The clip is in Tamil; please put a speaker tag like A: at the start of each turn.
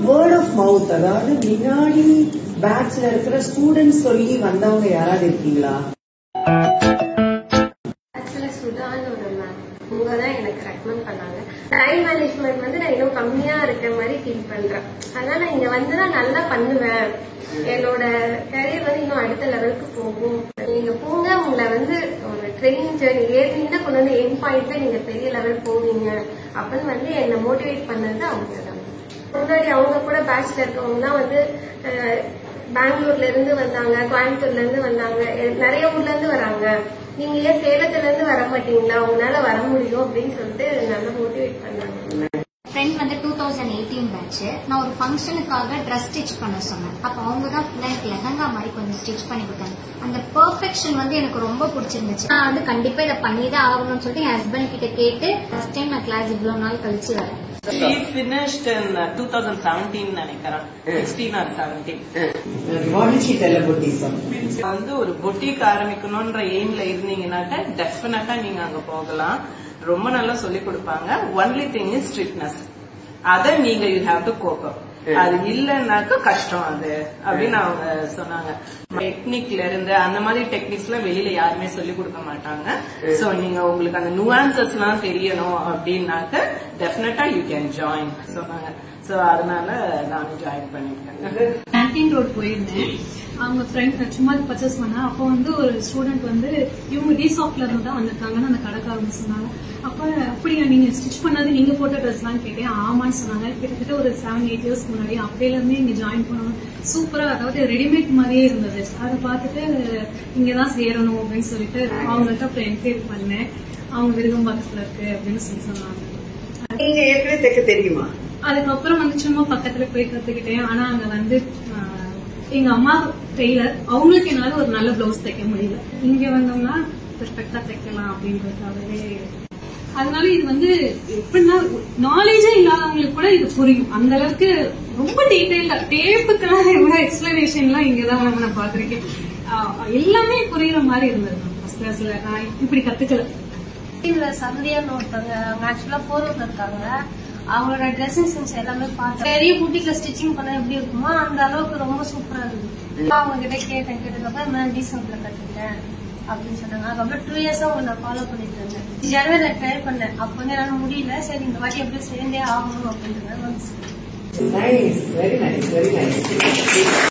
A: வேர்ட் ஆஃப் மவுத், அதாவது முன்னாடி பேட்ச்ல இருக்கிற ஸ்டூடெண்ட்ஸ் சொல்லி வந்தவங்க யாராவது இருக்கீங்களா?
B: தான் எனக்கு ரெக்கமெண்ட் பண்ணாங்க. டைம் மேனேஜ்மெண்ட் வந்து நான் இன்னும் கம்மியா இருக்கிற மாதிரி ஃபீல் பண்றேன். அதனால நான் இங்க வந்து நான் நல்லா பண்ணுவேன், என்னோட கரியர் வந்து இன்னும் அடுத்த லெவலுக்கு போகும். நீங்க போங்க, உங்களை வந்து ஒரு ட்ரெயினிங் ஜர்னி ஏறினீங்கன்னா கொண்டு வந்து எண்ட் பாயிண்ட்ல நீங்க பெரிய லெவல் போவீங்க அப்படின்னு வந்து என்னை மோட்டிவேட் பண்ணது அவங்க தான். முன்னாடி அவங்க கூட பேட்ச்ல இருக்கவங்க தான் வந்து பெங்களூர்ல இருந்து வந்தாங்க, கோயம்புத்தூர்ல இருந்து வந்தாங்க, நிறைய ஊர்ல இருந்து வராங்க. நீங்க ஏன் சேலத்துல இருந்து வர மாட்டீங்களா, உங்களால வர முடியும் அப்படின்னு சொல்லிட்டு நல்லா மோட்டிவேட் பண்ணாங்க.
C: ஃப்ரெண்ட் வந்து 2018 பேட்ச். நான் ஒரு ஃபங்க்ஷனுக்காக ட்ரெஸ் ஸ்டிச் பண்ண சொன்னேன். அப்ப அவங்க தான் ஃபுல்லாக லெஹங்கா மாதிரி கொஞ்சம் ஸ்டிச் பண்ணி கொடுத்தாங்க. அந்த பெர்ஃபெக்ஷன் வந்து எனக்கு ரொம்ப பிடிச்சிருந்துச்சு. நான் வந்து கண்டிப்பா இதை பண்ணிதான் ஆகணும்னு சொல்லிட்டு என் ஹஸ்பண்ட் கிட்ட கேட்டு ஃபர்ஸ்ட் டைம் நான் கிளாஸ் இவ்வளவு நாள் கழிச்சு வரேன்.
D: She finished in 2017 நினைக்கிறேன், 16 or 17.
A: What did she tell about this?
D: வந்து ஒரு பொட்டிக் ஆரம்பிக்கணும்ன்ற எய்ம்ல இருந்தீங்கன்னாக்க டெஃபினட்டா நீங்க அங்க போகலாம். ரொம்ப நல்லா சொல்லி கொடுப்பாங்க. Only thing is strictness. அத நீங்க யூ ஹேவ் டு கோப் அப். அது இல்லைன்னாக்க கஷ்டம் அது அப்படின்னு அவங்க சொன்னாங்க. டெக்னிக்ல இருந்து அந்த மாதிரி டெக்னிக்ஸ் எல்லாம் வெளியில யாருமே சொல்லி கொடுக்க மாட்டாங்க. சோ நீங்க உங்களுக்கு அந்த நுவான்சஸ் எல்லாம் தெரியணும் அப்படின்னாக்க டெஃபினட்டா யூ கேன் ஜாயின் சொன்னாங்க. சோ அதனால நானும் ஜாயின் பண்ணிருக்கேன்.
E: கேண்டீன் ரோட் போயிருந்தேன். அவங்க ஃப்ரெண்ட் சும்மா பர்ச்சேஸ் பண்ணா, அப்போ வந்து ஒரு ஸ்டூடெண்ட் வந்து இவங்க ரீசாப்ட்ல இருந்து தான் வந்திருக்காங்கன்னு அந்த கடைக்காரங்க சொன்னாங்க. அப்ப அப்படியா நீங்க ஸ்டிச் பண்ணது நீங்க போட்ட ட்ரெஸ் எல்லாம் கேட்டேன். ஆமான்னு சொன்னாங்க. கிட்டத்தட்ட ஒரு 7-8 இயர்ஸ் முன்னாடி அப்பையில இருந்தே இங்க ஜாயின் பண்ணணும். சூப்பரா, அதாவது ரெடிமேட் மாதிரியே இருந்தது. அதை பார்த்துட்டு இங்கதான் சேரணும் அப்படின்னு சொல்லிட்டு அவங்கள்ட்ட அப்புறம் என்கொயரி பண்ணேன். அவங்க விருகம்பாக்கத்துல இருக்கு அப்படின்னு சொல்லி சொன்னாங்க.
A: நீங்க ஏற்கனவே தைக்க தெரியுமா?
E: அதுக்கப்புறம் வந்து சும்மா பக்கத்துல போய் கத்துக்கிட்டேன். ஆனா அங்க வந்து எங்க அம்மா டெய்லர், அவங்களுக்கு என்னால ஒரு நல்ல பிளவுஸ் தைக்க முடியல. இங்க வந்தோம்னா பெர்ஃபெக்டா தைக்கலாம் அப்படின்றதுக்காகவே. அதனால இது வந்து எப்படின்னா நாலேஜே இல்லாதவங்களுக்கு கூட இது புரியும். அந்த அளவுக்கு ரொம்ப டீடைல்டா டேப்புக்கெல்லாம் எவ்வளவு எக்ஸ்பிளனேஷன் எல்லாம் இங்கதான் நான் பாத்திருக்கேன். எல்லாமே புரியுற மாதிரி இருந்தது. ஃபர்ஸ்ட் கிளாஸ்ல நான் இப்படி கத்துக்கல.
B: இதுல சந்தியான்னு ஒருத்தவங்க, அவங்க ஆக்சுவலா போரூர்ல இருக்காங்க. அவங்களோட ட்ரெஸ்ஸிங் சென்ஸ் எல்லாமே பார்த்தேன். பெரிய பூட்டிக்ல ஸ்டிச்சிங் பண்ண எப்படி இருக்குமோ அந்த அளவுக்கு ரொம்ப சூப்பரா இருந்தது. அவங்க கிட்ட கேட்டதுக்கப்புறம் நான் டீசென்ட்ல கத்துக்கிட்டேன் அப்படின்னு சொன்னாங்க. அதுக்கப்புறம் 2 இயர்ஸா அவங்க நான் ஃபாலோ பண்ணிட்டு இருந்தேன். ஜனவரில ட்ரை பண்ணேன். அப்ப வந்து என்னால முடியல. சரி இந்த வாட்டி எப்படி சேர்ந்தே ஆகணும் அப்படின்றது.
A: Nice, very nice, very nice.